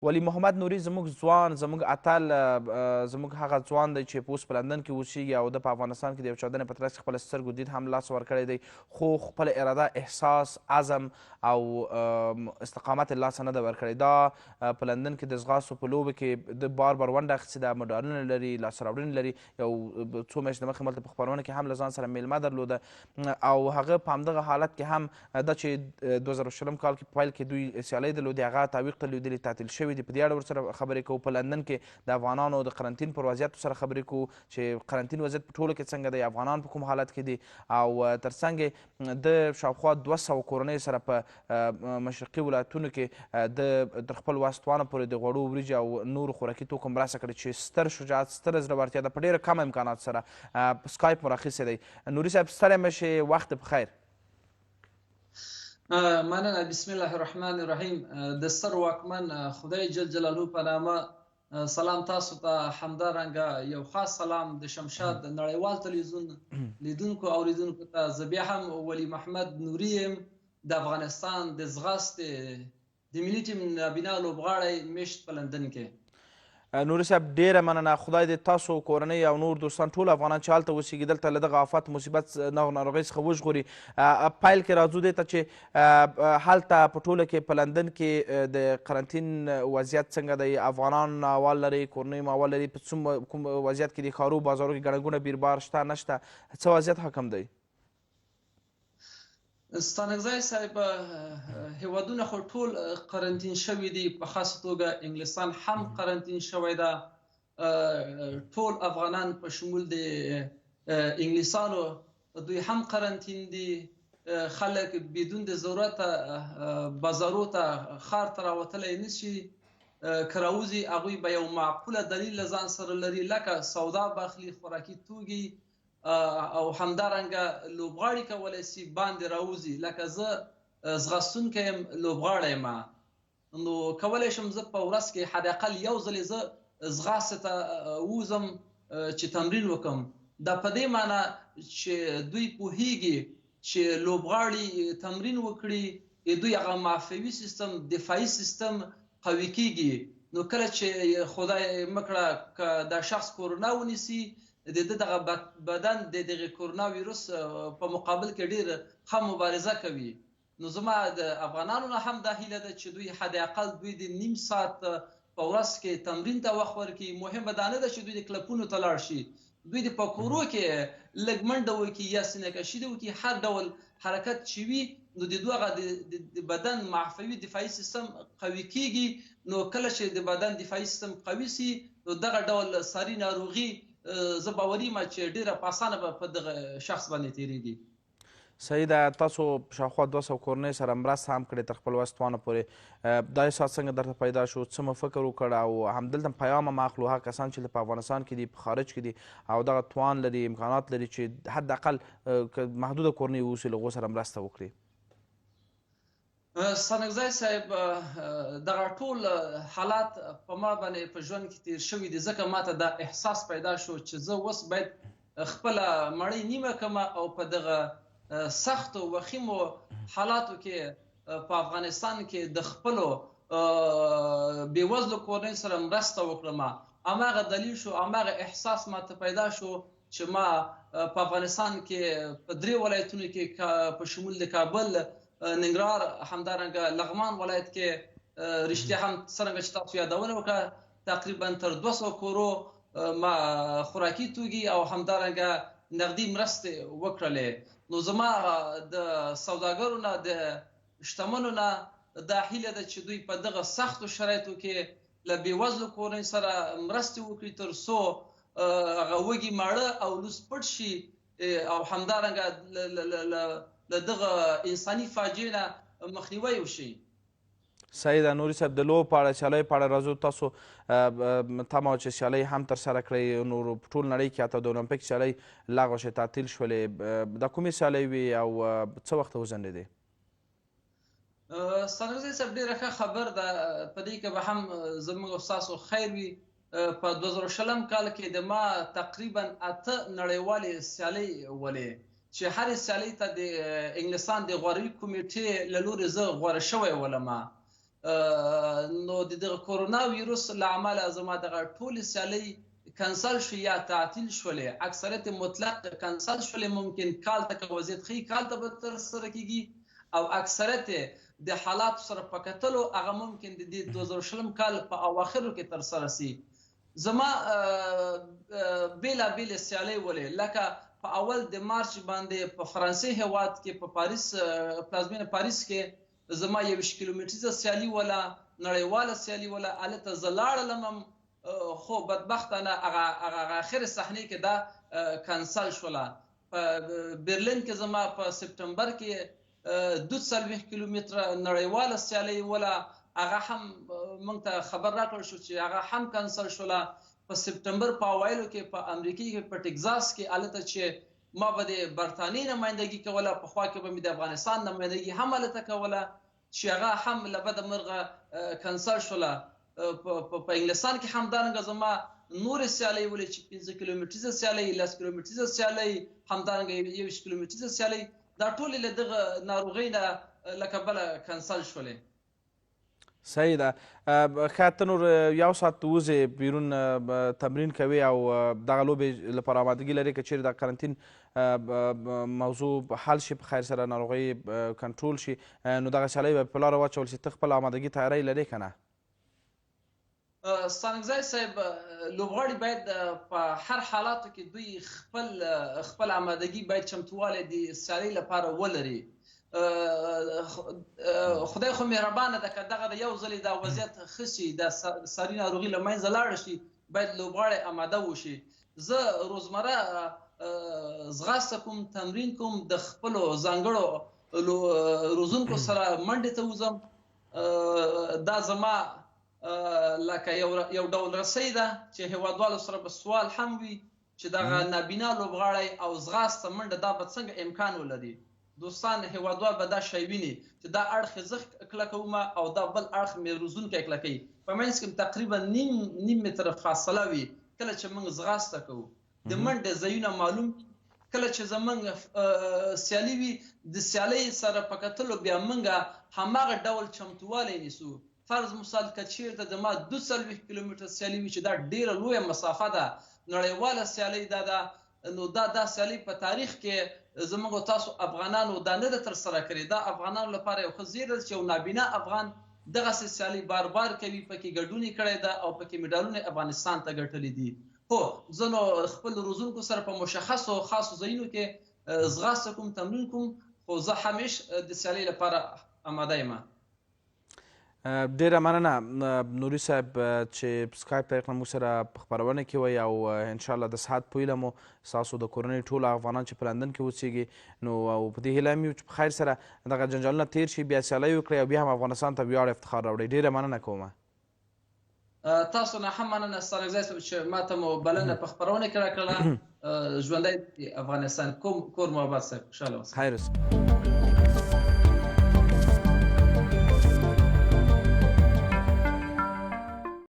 ولی محمد نوري زموږ ځوان، زموږ اتل، زموږ هغه ځوان دی چې په اوس په لندن کې اوسیږي او د په افغانستان کې د یو چاودنې په ترڅ کې خپل سترګو دید هم لاس ورکړی دی، خو خپل اراده، احساس، عزم او استقامت یې لاسه نه ده ورکړی. دا په لندن کې د ځغاستو په لوبو کې د بار ونډه اخیستې ده، مډالونه لري، لاسته راوړنې لري. یو څو میاشتې مخکې ملته په خپرونه کې هم له ځان سره میلمه درلوده او هغه په همدغه حالت کې هم دا چې 2020 کال کې پیل کې دوی سیالۍ درلودې هغه تعویق ته لوېدلې، تعطیل شوي دي. په دې اړه ورسره خبرې کوو. په لندن کې د افغانانو د قرنطین پر وضعیتو سره خبرې کوو چې قرنطین وضعیت په ټولو کې څنګه دی، افغانان په کوم حالت کې دي او ترڅنګ د شاوخوا 200 کورنیو سره په مشرقي ولایتونو کې د تر خپل وس توانه پورې د غوړو وریجې او نورو خوراکي توکو مرسته کړې چې ستر شجاعت، ستره زړورتیا ده په ډېره کم امکاناتو سره. په سکایپ مو راخیستی دی. نوري صاحب ستړی مه شې، وخت په خیر. مننه. بسم الله الرحمن الرحیم. د ستر واکمن خدای جل جلاله په نامه سلام تاسو ته، همدارنګه یو خاص سلام د شمشاد نړیوال تلویزیون لیدونکو او اوریدونکو ته. زه بیا هم ولی محمد نوري یم د افغانستان د ځغاستې د ملي ټیم نابینا لوبغاړی میشت په لندن کې. نوري صاحب ډېره مننه. خدای دې تاسو کورنۍ او نور دوستان ټول افغانان چې هلته اوسېږي دلته له دغه آفت مصیبت ناروغۍ څخه وژغوري. پیل کې راځو دې ته چې هلته په ټوله کې په لندن کې د قرنطین وضعیت څنګه دی؟ افغانان احوال لري، کورنۍ مو احوال لري، په کوم وضعیت کې دي؟ ښارو بازارو کې ګڼه ګوڼه بیربار شته نشته؟ څه وضعیت حکم دی؟ ستانکزی صاحب، هیوادونه خو ټول قرنطین شوي دي، په خاصه توګه انګلستان هم قرنطین شوی ده. ټول افغانان په شمول د انګلیسانو دوی هم قرنطین دي. خلک بدون د ضرورت بازارو ته ښار ته راوتلی نشي. که راوځي هغوی به یو معقوله دلیل له ځان سره لري، لکه سودا باخلي، خوراکي توکي او همدارنګه لوبغاړي کولی شي باندې راوځي. لکه زه ځغاستونکی یم، لوبغاړی یم، نو کولی شم زه په ورځ کې حداقل یو ځلې زه ځغاستې ته ووځم چې تمرین وکړم. دا په دې معنی چې دوی پوهیږي چې لوبغاړي تمرین وکړي دوی هغه معافوي سیستم، دفاعي سیستم قوي کیږي. نو کله چې خدای مکړه که دا شخص کورونا ونیسي، د دغه بدن د دغه کورونا ویروس په مقابل کې ډیر ښه مبارزه کوي. نو زما د افغانانو نه هم دا هیله ده چې دوی حداقل دوی د نیم ساعت په ورځ کې تمرین ته وخت ورکړي. مهمه دا نه ده چې دوی د کلبونو ته لاړ شي، دوی د په کورو کې لږ منډه وکړي یا سینه کشي وکړي، هر ډول حرکت چې وي نو د دوی د بدن معافوي دفاعي سیستم قوي کیږي. نو کله چې د بدن دفاعي سیستم قوي سي نو دغه ډول ساري ناروغي زه باوري یم چې ډېره په اسانه به په دغه شخص باندې تېرېږي. صحیح ده. تاسو شاوخوا 200 کورنۍ سره مرسته هم کړې تر خپل وس توانه پورې. دا احساس څنګه درته پیدا شو؟ څه مو فکر وکړ او همدلته پیام هم اخلو هغه کسان چې په افغانستان کې دي، په خارج کې دي او دغه توان لري، امکانات لري چې حداقل که محدوده کورنۍ واوسي له هغو سره مرسته وکړي؟ ستانکزی صاحب، دغه ټول حالات په ما باندې په ژوند کې تیر شوي دي، ځکه ماته دا احساس پیدا شو چې زه اوس باید خپله مړۍ نیمه کړم او په دغه سختو وخیمو حالاتو کې په افغانستان کې د خپلو بېوزلو کورنیو سره مرسته وکړم. هماغه دلیل شو، هماغه احساس ماته پیدا شو چې ما په افغانستان کې په 3 ولایتونو کې په شمول د کابل، ننګرهار، همدارنګه لغمان ولایت کې رښتیا هم څرنګه چې تاسو یادونه وکړه تقریبا تر 200 کورو ما خوراکي توکي او همدارنګه نغدي مرستې وکړلې. نو زما د سوداګرو نه، د شتمنو نه دا هیله ده چې دوی په دغه سختو شرایطو کې له بېوزلو کورنۍ سره مرستې وکړي تر څو هغه وږي ماړه او لوس پټ شي او همدارنګه له دغه انساني فاجعې نه مخنیوی وشي. صحیح ده. نوري صاحب، د لوبو په اړه، سیالیو په اړه راځو. تاسو تمه وه چې سیالۍ هم ترسره کړئ، نور په ټول نړۍ کې حتی د اولمپیک سیالۍ لغوه شوې، تعطیل شولې. دا کومې سیالۍ وې او څه وخته وځنډېدې؟ ستانکزی صاحب ډېره ښه خبر ده، په دې کې به هم زموږ او ستاسو خیر وي. په 2020 کال کې د ما تقریبا 8 نړیوالې سیالۍ ولې چې هرې سیالۍ ته د انګلستان د غوروي کمیټې له لورې زه غوره شوی ولم. نو د دغه کورونا ویروس له امله زما دغه ټولې سیالۍ کنسل شو یا تعطیل شولې، اکثریت مطلق کنسل شولې. ممکن کال ته که وضعیت ښه کال ته به ترسره کیږي او اکثریت د حالاتو سره په کتلو هغه ممکن د 2020 کال په اواخرو کې ترسره سي. زما بېلابېلې سیالۍ ولې لکه په اول د مارچ باندې په فرانسې هېواد کې په پاریس پلازمینه پاریس کې زما 21 کیلومتریزه سیالي وله، نړیواله سیالي وله. هلته زه لاړلم خو بدبختانه هغه اخر صحنې کې دا کنسل شوله. په برلین کې زما په سپتمبر کې 42 کیلومتره نړیواله سیالي وله، هغه هم موږ ته خبر راکړل شو چې هغه هم کنسل شوله. په سپتمبر په اوایلو کې په امریکا کې په ټکزاس کې هلته چې ما به د برطانیې نمایندګي کوله، پخوا کې به مې د افغانستان نمایندګي هم هلته کوله چې هغه هم له بده مرغه کنسل شوله. په انګلستان کې همدارنګه زما نورې سیالۍ ولې چې 15 کیلومتریزه سیالۍ، 10 کیلومتریزه سیالۍ، همدارنګه 21 کیلومتریزه سیالۍ، دا ټولې له دغه ناروغۍ نه له کبله کنسل شولې. صحیح ده. ښه ته نور یو ساعت وځې بیرون تمرین کوې او دغه لوبې لپاره آمادګي لرې که چیرې د قرنطین موضوع حل شي په خیر سره ناروغۍ کنټرول شي نو دغه سیالۍ به په لاره واچول شي. ته خپل آمادګي تیاری لرې که نه؟ ستانکزی صاحب لوبغاړي باید په هر حالاتو کې دوی خپل آمادګي باید چمتووالی د سیالۍ لپاره ولري. خدای خو مهربانه ده که دغه د یو ځلې دا وضعیت ښه شي، د ساري ناروغي له منځه لاړه شي، باید لوبغاړی آماده وشي. زه روزمره ځغاسته کوم، تمرین کوم، د خپلو ځانګړو روزونکو سره منډې ته وځم. دا زما لکه یو ډول رسۍ ده چې هیوادوالو سره به سوال هم وي چې دغه نابینا لوبغاړی او ځغاسته منډه دا به څنګه امکان ولري. دوستان هیوادوال به دا شی ویني چې دا اړخ یې زه کلکوم او دا بل اړخ مې روزونکی کلکوي. په منځ کې تقریبا نیم متره فاصله وي. کله چې موږ ځغاسته کوو د منډې ځایونه معلوم، کله چې زموږ سیالي وي د سیالۍ سره په کتلو بیا موږ هماغه ډول چمتووالی نیسو. فرض مثال که چیرته زما 42 کیلومتره سیالي وي چې دا ډېره لویه مسافه ده، نړیواله سیالۍ دا ده، نو دا سیالۍ په تاریخ کې زموږ او تاسو افغانانو دا نه ده ترسره کړې. دا افغانانو لپاره یو ښه زیری ده چې یو نابینا افغان دغسې سیالۍ بار بار کوي، پکې ګډون یې کړی ده او پکې مډالونه افغانستان ته ګټلي دي. هو زه نو خپل روزونکو سره په مشخصو خاصو ځایونو کې ځغاسته کوم، تمرین کوم، خو زه همیش د سیالۍ لپاره آماده یم. ډیره مننه نوري صاحب چې سکایپ طریق نه موږ سره په خپرونه کې وئ او انشاءالله د صحت په هیله مو ستاسو د کورنۍ ټول افغانان چې په لندن کې اوسیږي نو او په دې هیله هم یو چې په خیر سره دغه جنجالونه تیر شي، بیا سیالۍ وکړئ او بیا هم افغانستان ته ویاړ افتخار راوړئ. ډیره مننه کومه. تاسو نه هم مننه ستانکزی صاحب چې ما ته مو بلنه په خپرونه کې راکړله. ژوندی افغانستان. کور محبت صاحب، خوشحاله اوسئ. خیر اوسئ.